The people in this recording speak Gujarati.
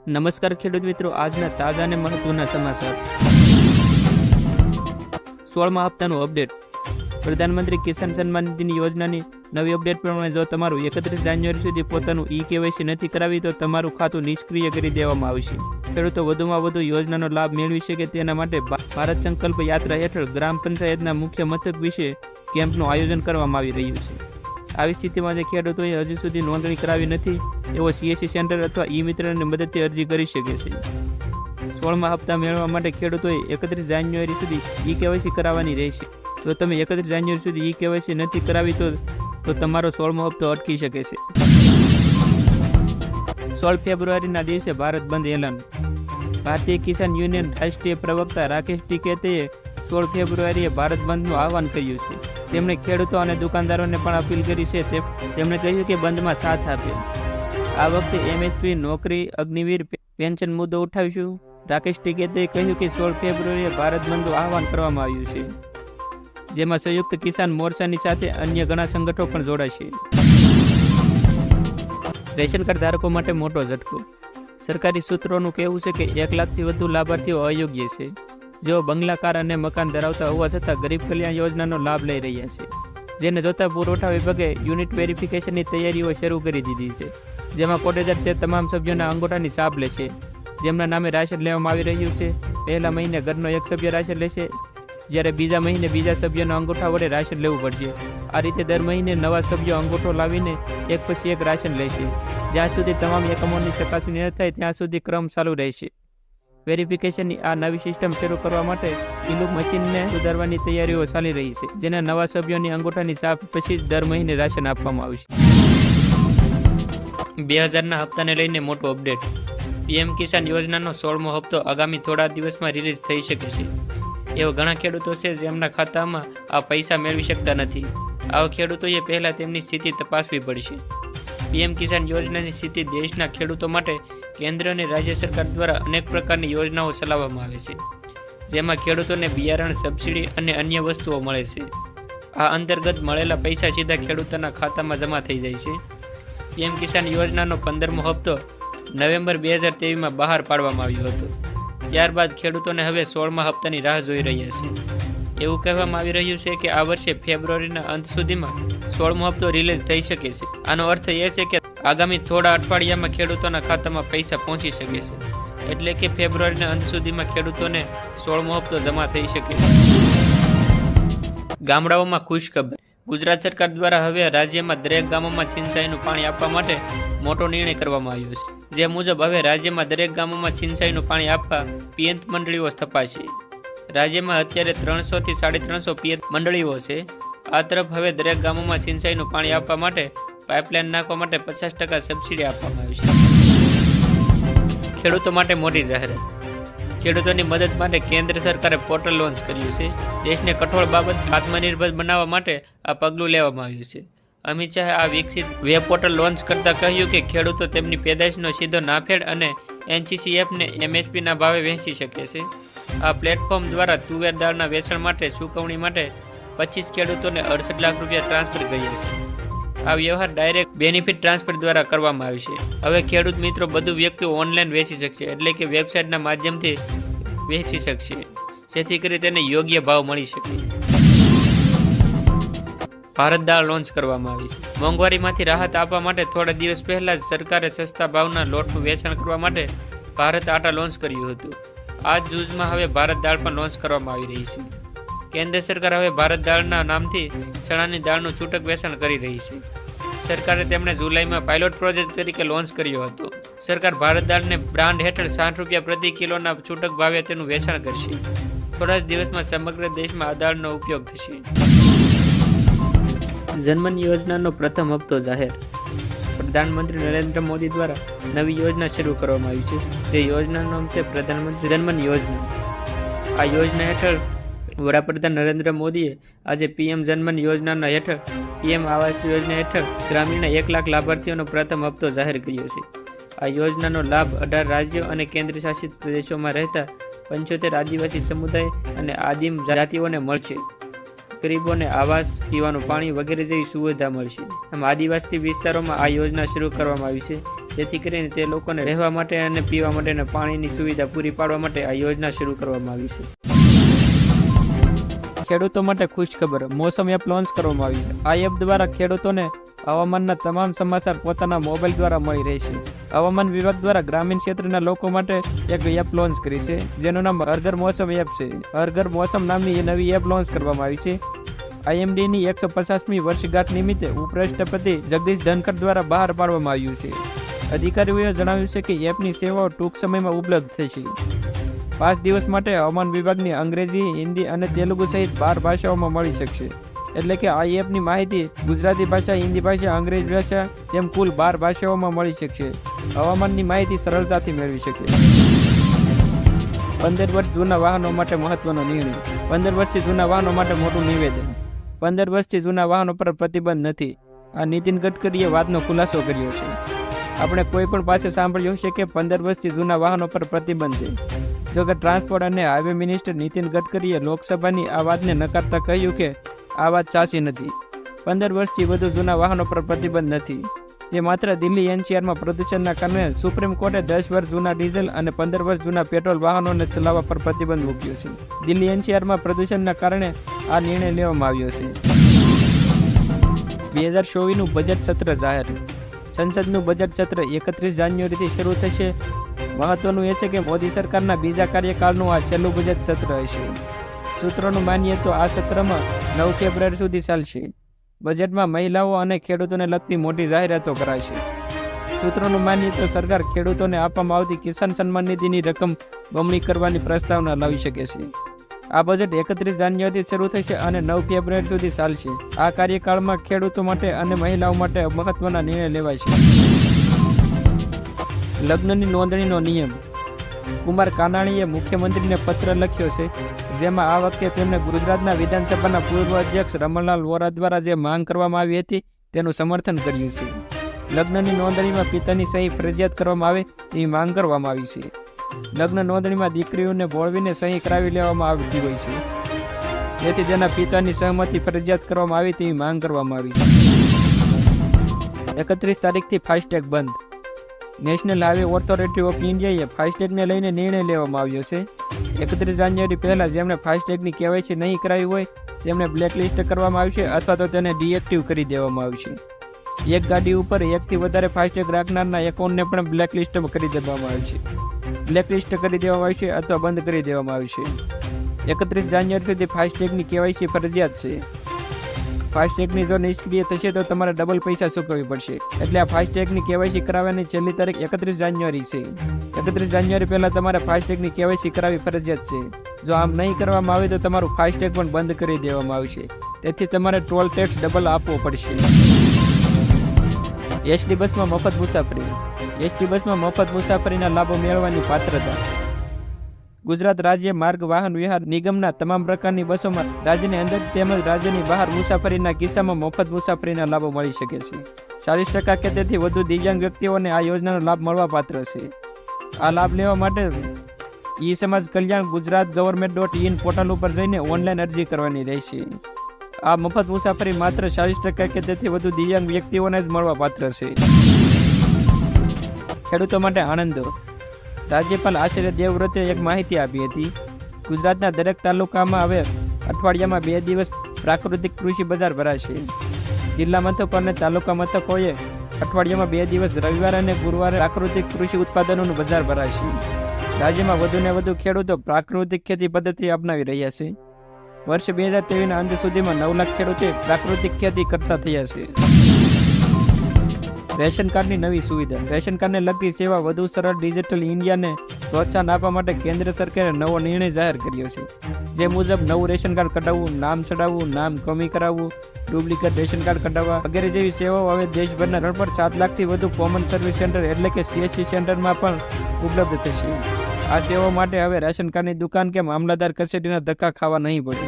નમસ્કાર ખેડૂત મિત્રો, આજના તાજા અને મહત્વના સમાચાર. 16મા હપ્તાનું અપડેટ. પ્રધાનમંત્રી કિસાન સન્માન નિધિ યોજનાની નવી અપડેટ પ્રમાણે જો તમારું 31 જાન્યુઆરી સુધી પોતાનું ઈ-કેવાયસી નથી કરાવી તો તમારું ખાતું નિષ્ક્રિય કરી દેવામાં આવશે. ખેડૂતો વધુમાં વધુ યોજનાનો લાભ મેળવી શકે તેના માટે ભારત સંકલ્પ યાત્રા હેઠળ ગ્રામ પંચાયતના મુખ્ય મથક વિશે કેમ્પનું આયોજન કરવામાં આવી રહ્યું છે. આવી સ્થિતિમાં જે ખેડૂતોએ હજુ સુધી નોંધણી કરાવી નથી તેઓ CSC સેન્ટર અથવા ઈ-મિત્રની મદદથી અરજી કરી શકે છે. 16મા હપ્તા મેળવવા માટે ખેડૂતોએ 31 જાન્યુઆરી સુધી ઈ-કેવાયસી કરાવવાની રહેશે. જો તમે 31 જાન્યુઆરી સુધી ઈ-કેવાયસી નથી કરાવી તો તમારો 16મો હપ્તો અટકી શકે છે. 16 ફેબ્રુઆરીના દિવસે ભારત બંધ એલાન. ભારતીય કિસાન યુનિયન રાષ્ટ્રીય પ્રવક્તા રાકેશ ટિકૈતે 16 ફેબ્રુઆરીએ ભારત બંધનું આહવાન કર્યું છે. તેમણે ખેડૂતો અને દુકાનદારોને પણ અપીલ કરી છે. તેમણે કહ્યું કે બંધમાં સાથ આપે. આ વખતે MSP, નોકરી, અગ્નિવીર, પેન્શન મુદ્દો ઉઠાવીશું. રાકેશ ટિકૈતે કહ્યું કે 16 ફેબ્રુઆરીએ ભારત બંધનું આહવાન કરવામાં આવ્યું છે, જેમાં સંયુક્ત કિસાન મોરચાની સાથે અન્ય ઘણા સંગઠનો પણ જોડાશે. રેશન કાર્ડ ધારકો માટે મોટો ઝટકો. સરકારી સૂત્રોનું કહેવું છે કે 1 લાખથી વધુ લાભાર્થીઓ અયોગ્ય છે, જેઓ બંગલા, કાર અને મકાન ધરાવતા હોવા છતાં ગરીબ કલ્યાણ યોજનાનો લાભ લઈ રહ્યા છે. જેને જોતા પુરવઠા વિભાગે યુનિટ વેરિફિકેશનની તૈયારીઓ શરૂ કરી દીધી છે, જેમાં કોટેદાર તે તમામ સભ્યોના અંગૂઠાની છાપ લેશે જેમના નામે રાશન લેવામાં આવી રહ્યું છે. પહેલા મહિને ઘરનો એક સભ્ય રાશન લેશે, જ્યારે બીજા મહિને બીજા સભ્યનો અંગૂઠા વડે રાશન લેવું પડશે. આ રીતે દર મહિને નવા સભ્યો અંગૂઠો લાવીને એક પછી એક રાશન લેશે. જ્યાં સુધી તમામ એકમોની ચકાસણી ન થાય ત્યાં સુધી ક્રમ ચાલુ રહેશે. વેરિફિકેશનની આ નવી સિસ્ટમ શરૂ કરવા માટે ઈ-લૂપ મશીનને સુધારવાની તૈયારીઓ ચાલી રહી છે, જેના નવા સભ્યોની અંગૂઠાની છાપ પછી દર મહિને રાશન આપવામાં આવશે. 2000ના હપ્તાને લઈને મોટો અપડેટ. PM કિસાન યોજનાનો 16મો હપ્તો આગામી થોડા દિવસમાં રિલીઝ થઈ શકે છે. એવા ઘણા ખેડૂતો છે જેમના ખાતામાં આ પૈસા મેળવી શકતા નથી. આવા ખેડૂતોએ પહેલાં તેમની સ્થિતિ તપાસવી પડશે. PM કિસાન યોજનાની સ્થિતિ દેશના ખેડૂતો માટે કેન્દ્ર અને રાજ્ય સરકાર દ્વારા અનેક પ્રકારની યોજનાઓ ચલાવવામાં આવે છે, જેમાં ખેડૂતોને બિયારણ, સબસિડી અને અન્ય વસ્તુઓ મળે છે. આ અંતર્ગત મળેલા પૈસા સીધા ખેડૂતોના ખાતામાં જમા થઈ જાય છે. PM કિસાન યોજનાનો 15મો હપ્તો નવેમ્બર 2023માં બહાર પાડવામાં આવ્યો હતો. ત્યારબાદ ખેડૂતોને હવે 16મા હપ્તાની રાહ જોઈ રહ્યા છે. એવું કહેવામાં આવી રહ્યું છે કે આ વર્ષે ફેબ્રુઆરીના અંત સુધીમાં 16મો હપ્તો રિલીઝ થઈ શકે છે. આનો અર્થ એ છે કે આગામી થોડા અઠવાડિયામાં ખેડૂતોના ખાતામાં પૈસા પહોંચી શકે છે. એટલે કે ફેબ્રુઆરીના અંત સુધીમાં ખેડૂતોને 16મો હપ્તો જમા થઈ શકે છે. ગામડાઓમાં ખુશખબર. ગુજરાત સરકાર દ્વારા હવે રાજ્યમાં દરેક ગામોમાં સિંચાઈનું પાણી આપવા માટે મોટો નિર્ણય કરવામાં આવ્યો છે. જે મુજબ હવે રાજ્યમાં દરેક ગામોમાં સિંચાઈનું પાણી આપવા પિયત મંડળીઓ સ્થપાશે. રાજ્યમાં અત્યારે 300 થી 350 પિયત મંડળીઓ છે. આ તરફ હવે દરેક ગામોમાં સિંચાઈનું પાણી આપવા માટે પાઇપલાઇન નાખવા માટે 50% સબસિડી આપવામાં આવશે. ખેડૂતો માટે મોટી જાહેરાત. ખેડૂતોની મદદ માટે કેન્દ્ર સરકારે પોર્ટલ લોન્ચ કર્યું છે. દેશને કઠોળ બાબત આત્મનિર્ભર બનાવવા માટે આ પગલું લેવામાં આવ્યું છે. અમિત શાહે આ વિકસિત વેબ પોર્ટલ લોન્ચ કરતા કહ્યું કે ખેડૂતો તેમની પેદાશનો સીધો નાફેડ અને NCCFને MSPના ભાવે વહેંચી શકે છે. આ પ્લેટફોર્મ દ્વારા તુવેર દાળના વેચાણ માટે ચૂકવણી માટે 25 ખેડૂતોને 68 લાખ રૂપિયા ટ્રાન્સફર કર્યા છે. આ વ્યવહાર ડાયરેક્ટ બેનિફિટ ટ્રાન્સફર દ્વારા કરવામાં આવશે. હવે ખેડૂત મિત્રો બધું વ્યક્તિઓ ઓનલાઈન વેચી શકશે, એટલે કે વેબસાઇટના માધ્યમથી વેચી શકશે, જેથી કરી તેને યોગ્ય ભાવ મળી શકે. ભારત દાળ લોન્ચ કરવામાં આવી છે. મોંઘવારીમાંથી રાહત આપવા માટે થોડા દિવસ પહેલા જ સરકારે સસ્તા ભાવના લોટનું વેચાણ કરવા માટે ભારત આટા લોન્ચ કર્યું હતું. આ જ જૂજમાં હવે ભારત દાળ પણ લોન્ચ કરવામાં આવી રહી છે. કેન્દ્ર સરકાર હવે ભારત દાળના નામથી ચણાની દાળનું છૂટક વેચાણ કરી રહી છે. સરકારે તેમણે જુલાઈમાં પાયલોટ પ્રોજેક્ટ તરીકે લોન્ચ કર્યો હતો. સરકાર ભારત દાળને બ્રાન્ડ હેઠળ 60 રૂપિયા પ્રતિ કિલોના છૂટક ભાવે તેનું વેચાણ કરશે. થોડા જ દિવસમાં સમગ્ર દેશમાં આ દાળનો ઉપયોગ થશે. જનમન યોજનાનો પ્રથમ હપ્તો જાહેર. પ્રધાનમંત્રી નરેન્દ્ર મોદી દ્વારા નવી યોજના શરૂ કરવામાં આવી છે. તે યોજનાનું નામ છે પ્રધાનમંત્રી જનમન યોજના. આ યોજના હેઠળ વડાપ્રધાન નરેન્દ્ર મોદીએ આજે PM જનમન યોજનાના હેઠળ PM આવાસ યોજના હેઠળ ગ્રામીણ 1 લાખ લાભાર્થીઓનો પ્રથમ હપ્તો જાહેર કર્યો છે. આ યોજનાનો લાભ 18 રાજ્યો અને કેન્દ્રશાસિત પ્રદેશોમાં રહેતા 75 આદિવાસી સમુદાય અને આદિમ જાતિઓને મળશે. ગરીબોને આવાસ, પીવાનું પાણી વગેરે જેવી સુવિધા મળશે. આમ આદિવાસી વિસ્તારોમાં આ યોજના શરૂ કરવામાં આવી છે. જેથી કરીને તે લોકોને રહેવા માટે અને પીવા માટેના પાણીની સુવિધા પૂરી પાડવા માટે આ યોજના શરૂ કરવામાં આવી છે. ખેડૂતો માટે ખુશખબર, મોસમ એપ લોન્ચ કરવામાં આવી છે. આ એપ દ્વારા ખેડૂતોને હવામાનના તમામ સમાચાર પોતાના મોબાઈલ દ્વારા મળી રહેશે. હવામાન વિભાગ દ્વારા ગ્રામીણ ક્ષેત્રના લોકો માટે એક એપ લોન્ચ કરી છે, જેનું નામ હરઘર મોસમ એપ છે. હરઘર મોસમ નામની નવી એપ લોન્ચ કરવામાં આવી છે. IMDની 150મી વર્ષગાંઠ નિમિત્તે ઉપરાષ્ટ્રપતિ જગદીશ ધનખડ દ્વારા બહાર પાડવામાં આવ્યું છે. અધિકારીઓએ જણાવ્યું છે કે એપની સેવાઓ ટૂંક સમયમાં ઉપલબ્ધ થશે. 5 દિવસ માટે હવામાન વિભાગની અંગ્રેજી, હિન્દી અને તેલુગુ સહિત 12 ભાષાઓમાં મળી શકશે. એટલે કે આ એપની માહિતી ગુજરાતી ભાષા, હિન્દી ભાષા, અંગ્રેજી ભાષા તેમ કુલ 12 ભાષાઓમાં મળી શકશે. હવામાનની માહિતી સરળતાથી મેળવી શકે. 15 વર્ષ જૂના વાહનો માટે મહત્વનો નિર્ણય. 15 વર્ષથી જૂના વાહનો માટે મોટું નિવેદન. 15 વર્ષથી જૂના વાહનો પર પ્રતિબંધ નથી. આ નીતિન ગડકરીએ વાતનો ખુલાસો કર્યો છે. આપણે કોઈ પણ પાસે સાંભળ્યું છે કે 15 વર્ષથી જૂના વાહનો પર પ્રતિબંધ છે. જોકે ટ્રાન્સપોર્ટ અને હાઈવે મિનિસ્ટર નીતિન ગડકરીએ લોકસભાની આ વાતને નકારતા કહ્યું કે આ વાત સાચી નથી. 15 વર્ષથી વધુ જૂના વાહનો પર પ્રતિબંધ નથી. તે માત્ર દિલ્હી NCRમાં પ્રદૂષણના કારણે સુપ્રીમ કોર્ટે 10 વર્ષ જૂના ડીઝલ અને 15 વર્ષ જૂના પેટ્રોલ વાહનોને ચલાવવા પર પ્રતિબંધ મૂક્યો છે. દિલ્હી NCRમાં પ્રદૂષણના કારણે આ નિર્ણય લેવામાં આવ્યો છે. 2024નું બજેટ સત્ર જાહેર. સંસદનું બજેટ સત્ર 31 જાન્યુઆરીથી શરૂ થશે. મહત્વનું એ છે કે મોદી સરકારના બીજા કાર્યકાળનું આ છેલ્લું બજેટ સત્ર હશે. સૂત્રોનું માનીએ તો આ સત્રમાં 9 ફેબ્રુઆરી સુધી ચાલશે. બજેટમાં મહિલાઓ અને ખેડૂતોને લગતી મોટી જાહેરાતો કરાશે. સૂત્રોનું માનીએ તો સરકાર ખેડૂતોને આપવામાં આવતી કિસાન સન્માન નિધિની રકમ બમણી કરવાની પ્રસ્તાવના લાવી શકે છે. આ બજેટ 31 જાન્યુઆરીથી શરૂ થશે અને 9 ફેબ્રુઆરી સુધી ચાલશે. આ કાર્યકાળમાં ખેડૂતો માટે અને મહિલાઓ માટે મહત્વના નિર્ણય લેવાય છે. લગ્નની નોંધણીનો નિયમ. કુમાર કાનાણીએ મુખ્યમંત્રીને પત્ર લખ્યો છે, જેમાં આ વખતે તેમણે ગુજરાતના વિધાનસભાના પૂર્વ અધ્યક્ષ રમણલાલ વોરા દ્વારા જે માંગ કરવામાં આવી હતી તેનું સમર્થન કર્યું છે. લગ્નની નોંધણીમાં પિતાની સહી ફરજિયાત કરવામાં આવે તેવી માંગ કરવામાં આવી છે. લગ્ન નોંધણીમાં દીકરીઓને બોળવીને સહી કરાવી લેવામાં આવતી હોય છે, જેથી તેના પિતાની સહમતિ ફરજિયાત કરવામાં આવે તેવી માંગ કરવામાં આવી છે. 31 તારીખથી ફાસ્ટેગ બંધ. નેશનલ હાઈવે ઓથોરિટી ઓફ ઇન્ડિયાએ ફાસ્ટેગને લઈને નિર્ણય લેવામાં આવ્યો છે. 31 જાન્યુઆરી પહેલાં જેમણે ફાસ્ટેગની KYC નહીં કરાવી હોય તેમને બ્લેકલિસ્ટ કરવામાં આવશે અથવા તો તેને ડીએક્ટિવ કરી દેવામાં આવશે. એક ગાડી ઉપર એકથી વધારે ફાસ્ટેગ રાખનારના એકાઉન્ટને પણ બ્લેકલિસ્ટ કરી દેવામાં આવશે. બ્લેકલિસ્ટ કરી દેવામાં આવશે અથવા બંધ કરી દેવામાં આવશે. 31 જાન્યુઆરી સુધી ફાસ્ટેગની KYC ફરજિયાત છે. ફાસ્ટેગની જો નિષ્ક્રિય થશે તો તમારે ડબલ પૈસા ચૂકવવી પડશે. એટલે આ ફાસ્ટેગની KYC કરાવવાની છેલ્લી તારીખ 31 જાન્યુઆરી છે. 31 જાન્યુઆરી પહેલાં તમારે ફાસ્ટેગની KYC કરાવવી ફરજિયાત છે. જો આમ નહીં કરવામાં આવે તો તમારું ફાસ્ટેગ પણ બંધ કરી દેવામાં આવશે. તેથી તમારે ટોલ ટેક્સ ડબલ આપવો પડશે. SD બસમાં મફત મુસાફરી. SD બસમાં મફત મુસાફરીના લાભો મેળવવાની પાત્રતા. ગુજરાત રાજ્ય માર્ગ વાહન વ્યવહાર નિગમના તમામ પ્રકારની બસોમાં રાજ્યની અંદર તેમજ રાજ્યની બહાર મુસાફરીના કિસ્સામાં મફત મુસાફરીના લાભો મળી શકે છે. 40% કે તેથી વધુ દિવ્યાંગ વ્યક્તિઓને આ યોજનાનો લાભ મળવા પાત્ર છે. આ લાભ લેવા માટે સમાજ કલ્યાણ ગુજરાત government.in પોર્ટલ ઉપર જઈને ઓનલાઈન અરજી કરવાની રહેશે. આ મફત મુસાફરી માત્ર 40% કે તેથી વધુ દિવ્યાંગ વ્યક્તિઓને જ મળવા પાત્ર છે. ખેડૂતો માટે આનંદ. રાજ્યપાલ આચાર્ય દેવવ્રતે એક માહિતી આપી હતી. ગુજરાતના દરેક તાલુકામાં હવે અઠવાડિયામાં 2 દિવસ પ્રાકૃતિક કૃષિ બજાર ભરાશે. જિલ્લા મથકો અને તાલુકા મથકોએ અઠવાડિયામાં 2 દિવસ રવિવાર અને ગુરુવારે પ્રાકૃતિક કૃષિ ઉત્પાદનોનું બજાર ભરાશે. રાજ્યમાં વધુને વધુ ખેડૂતો પ્રાકૃતિક ખેતી પદ્ધતિ અપનાવી રહ્યા છે. વર્ષ 2023ના અંત સુધીમાં 9 લાખ ખેડૂતો પ્રાકૃતિક ખેતી કરતા થયા છે. રેશન કાર્ડની નવી સુવિધા. રેશન કાર્ડને લગતી સેવા વધુ સરળ ડિજિટલ ઇન્ડિયાને પ્રોત્સાહન આપવા માટે કેન્દ્ર સરકારે નવો નિર્ણય જાહેર કર્યો છે. જે મુજબ નવું રેશન કાર્ડ કઢાવવું, નામ ચડાવવું, નામ કમી કરાવવું, ડુપ્લિકેટ રેશન કાર્ડ કઢાવવા વગેરે જેવી સેવાઓ હવે દેશભરના 3.7 લાખથી વધુ કોમન સર્વિસ સેન્ટર એટલે કે CSC સેન્ટરમાં પણ ઉપલબ્ધ થશે. આ સેવાઓ માટે હવે રેશન કાર્ડની દુકાન કે મામલતદાર કચેરીના ધક્કા ખાવા નહીં પડે.